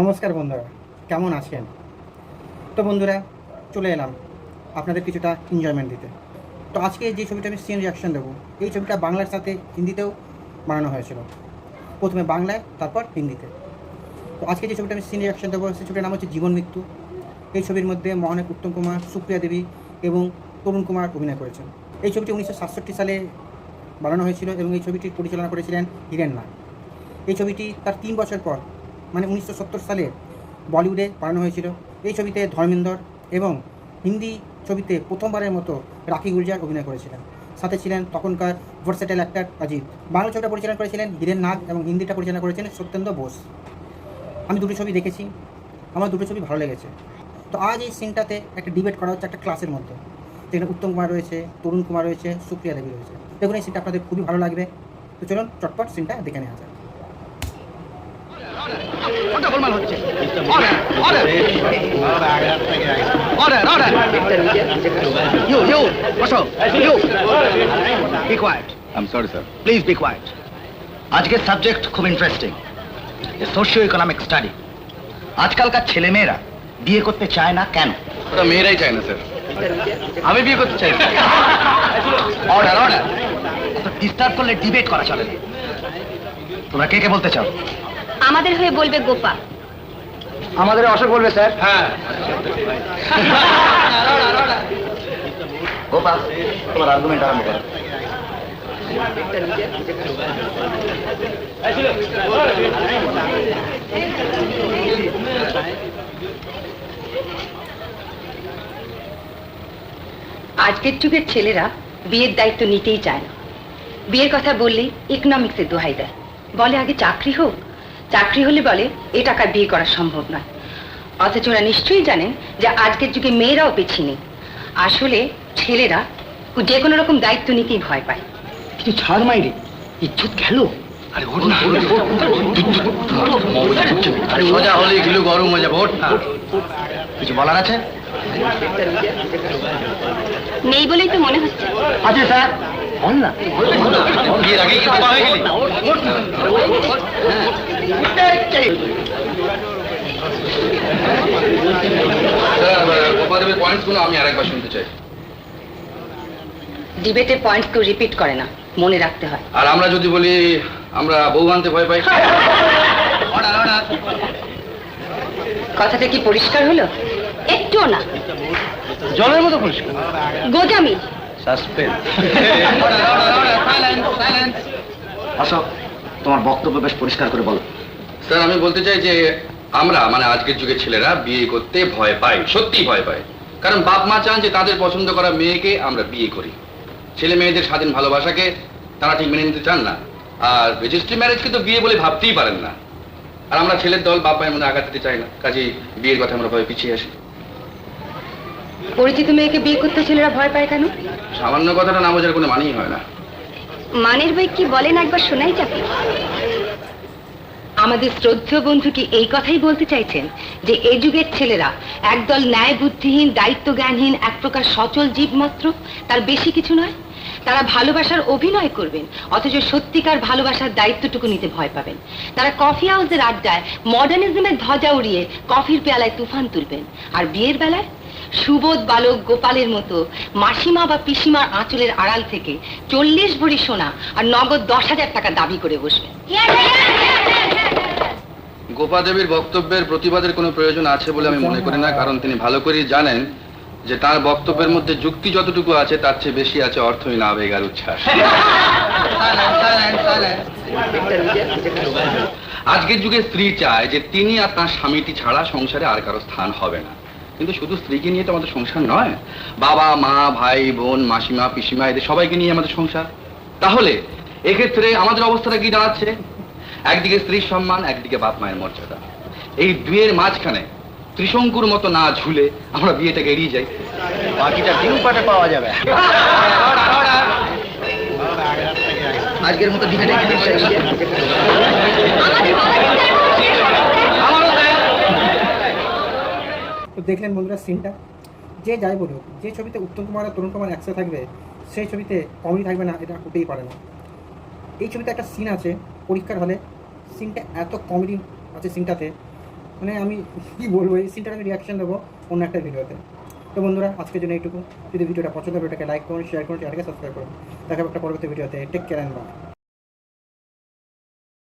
নমস্কার বন্ধুরা, কেমন আছেন? তো বন্ধুরা, চলে এলাম আপনাদের কিছুটা এনজয়মেন্ট দিতে। তো আজকে যে ছবিটা আমি সিন রিয়াকশন দেবো, এই ছবিটা বাংলার সাথে হিন্দিতেও বানানো হয়েছিল। প্রথমে বাংলায়, তারপর হিন্দিতে। তো আজকে যে ছবিটা আমি সিন রিয়াকশন দেবো, সেই ছবিটার নাম হচ্ছে জীবন মৃত্যু। এই ছবির মধ্যে মহানায়ক উত্তম কুমার, সুপ্রিয়া দেবী এবং তরুণ কুমার অভিনয় করেছেন। এই ছবিটি 1967 সালে বানানো হয়েছিল এবং এই ছবিটি পরিচালনা করেছিলেন হীরেন নাগ। এই ছবিটি তার 3 বছর পর, মানে 1970 সালে বলিউডে বানানো হয়েছিল। এই ছবিতে ধর্মেন্দ্র এবং হিন্দি ছবিতে প্রথমবারের মতো রাখি গুলজার অভিনয় করেছিলেন। সাথে ছিলেন তখনকার ভার্সেটাইল অ্যাক্টর অজিত। বাংলা ছবিটা পরিচালনা করেছিলেন হীরেন নাগ এবং হিন্দিটা পরিচালনা করেছিলেন সত্যেন্দ্র বোস। আমি দুটো ছবি দেখেছি, আমার দুটো ছবি ভালো লেগেছে। তো আজ এই সিনটাতে একটা ডিবেট করা হচ্ছে একটা ক্লাসের মধ্যে, যেখানে উত্তম কুমার রয়েছে, তরুণ কুমার রয়েছে, সুপ্রিয়া দেবী রয়েছে। দেখুন, এই সিনটা আপনাদের খুবই ভালো লাগবে। তো চলুন চটপট সিনটা দেখে নেওয়া যাক। কোনটা গোলমাল হচ্ছে? Order order order order you বসো। You be quiet. I'm sorry, sir. Please be quiet. আজকের সাবজেক্ট খুব ইন্টারেস্টিং, সোশিও ইকোনমিক স্টাডি। আজকালকার ছেলে মেয়েরা বিয়ে করতে চায় না কেন? ওরা মেয়েরাই চায় না, স্যার। আমি বিয়ে করতে চাই। Order order. ডিস্টার্ব করলে ডিবেট করা চলে না। তোমরা কে কে বলতে চাও? আমাদের হয়ে বলবে গোপা। আমাদের অশোক বলবে, স্যার। হ্যাঁ। গোপাল, তোমার আর্গুমেন্ট আরম্ভ করো। আজকের যুগের ছেলেরা বিয়ের দায়িত্ব নিতেই চায় না। বিয়ের কথা বললেই ইকোনমিক্সের দোহাই দেয়, বলে আগে চাকরি হোক। চাকরি হলে বলে এ টাকায় বিয়ে করা সম্ভব নয়। অথচ ওরা নিশ্চয়ই জানেন যে আজকের যুগে মেয়েরাও পিছিয়ে নেই। আসলে ছেলেরা যে কোনো রকম দায়িত্ব নিতেই ভয় পায়। কিছু ছাড় মাইরে, ইজ্জত গেল। আরে ওঠ না, আরে সোজা হলে গিলু গরম হয়ে যাবে, ওঠ না। কিছু বলার আছে? নেই বলেই তো মনে হচ্ছে। আছে স্যার, বল না। বিয়ের আগে কি হয়ে গেলি? গোপাদেবের পয়েন্টসগুলো আমি আরেকবার শুনতে চাই। ডিবেটের পয়েন্টস কেউ রিপিট করে না, মনে রাখতে হয়। আর আমরা যদি বলি আমরা বউ আনতে ভয় পাই? Order order. কথাটা কি পরিষ্কার হলো? একটুও না, জলের মতো পরিষ্কার। গোজামি। সাসপেন্স। অশোক, তোমার বক্তব্য বেশ পরিষ্কার করে বলো। স্যার, আমি বলতে চাই যে আমরা মানে আজকের যুগের ছেলেরা বিয়ে করতে ভয় পায়, সত্যি ভয় পায়। কারণ বাপ মা চান যে তাদের পছন্দ করা মেয়েকে আমরা বিয়ে করি। ছেলে মেয়েদের স্বাধীন ভালোবাসাকে তারা ঠিক মেনে নিতে চান না। আর রেজিস্ট্রি ম্যারেজকে তো বিয়ে বলে ভাবতেই পারেন না। আর আমরা ছেলের দল বাপ মায়ের মধ্যে আঘাত দিতে চাই না, কাজেই বিয়ের কথা আমরা ভয় পিছিয়ে আসি। পরিচিত মেয়েকে বিয়ে করতে ছেলেরা ভয় পায় কেন? সামান্য কথাটা না বোঝার কোনো মানেই হয় না। মানের বই কি বলেন একবার শোনাই যাবে? আমাদের শ্রদ্ধেয় বন্ধু কি এই কথাই বলতে চাইছেন যে এই যুগের ছেলেরা একদল ন্যায় বুদ্ধিহীন, দায়িত্ব জ্ঞানহীন, এক প্রকার সচল জীব মাত্র, তার বেশি কিছু নয়? তারা ভালোবাসার অভিনয় করবেন, অথচ সত্যিকার ভালোবাসার দায়িত্বটুকু নিতে ভয় পাবেন। তারা কফি হাউসের আড্ডায় মডার্নিজমের ধ্বজা উড়িয়ে কফির পেয়ালায় তুফান তুলবেন, আর বিয়ের বেলায় সুবোধ বালক গোপালের মতো মাসিমা বা পিসিমার আঁচলের আড়াল থেকে 40 ভরি সোনা আর নগদ 10,000 টাকা দাবি করে বসবেন। গোপাদেবীর বক্তব্যের প্রতিবাদের কোনো প্রয়োজন আছে বলে আমি মনে করি না, কারণ তিনি ভালো করেই জানেন যে তার বক্তব্যের মধ্যে যুক্তি যতটুকু আছে তার চেয়ে বেশি আছে অর্থহীন আবেগ আর উচ্ছ্বাস। আজকের যুগে স্ত্রী চায় যে তিনি আর তার স্বামীটি ছাড়া সংসারে আর কারো স্থান হবে না। কিন্তু শুধু স্ত্রীকে নিয়ে তো আমাদের সংসার নয়, বাবা মা, ভাই বোন, মাসিমা পিসিমা, এদের সবাইকে নিয়ে আমাদের সংসার। তাহলে এক্ষেত্রে আমাদের অবস্থাটা কি দাঁড়াচ্ছে? একদিকে স্ত্রীর সম্মান, একদিকে বাপ মায়ের মর্যাদা। এই দুয়ের মাঝখানে ত্রিশঙ্কুর মতো না ঝুলে আমরা বিয়েটাকে এড়িয়ে যাই। বাকিটা ডিম পাটে পাওয়া যাবে। আজকের মতো ডিবেট শেষ। তো দেখলেন বন্ধুরা সিনটা। যে যাই বলুক, যে ছবিতে উত্তম কুমার আর তরুণ কুমার একসাথে থাকবে, সেই ছবিতে কমেডি থাকবে না, এটা হতেই পারে না। এই ছবিতে একটা সিন আছে পরীক্ষার হলে, সিনটা এত কমেডি আছে সিনটাতে মানে আমি কী বলবো, এই সিনটার আমি রিয়াকশন দেবো অন্য একটা ভিডিওতে। তো বন্ধুরা আজকের জন্য এইটুকু। যদি ভিডিওটা পছন্দ হবে এটাকে লাইক করুন, শেয়ার করুন, চ্যানেলকে সাবস্ক্রাইব করুন। দেখা হবে একটা পরবর্তী ভিডিওতে। Take care and by.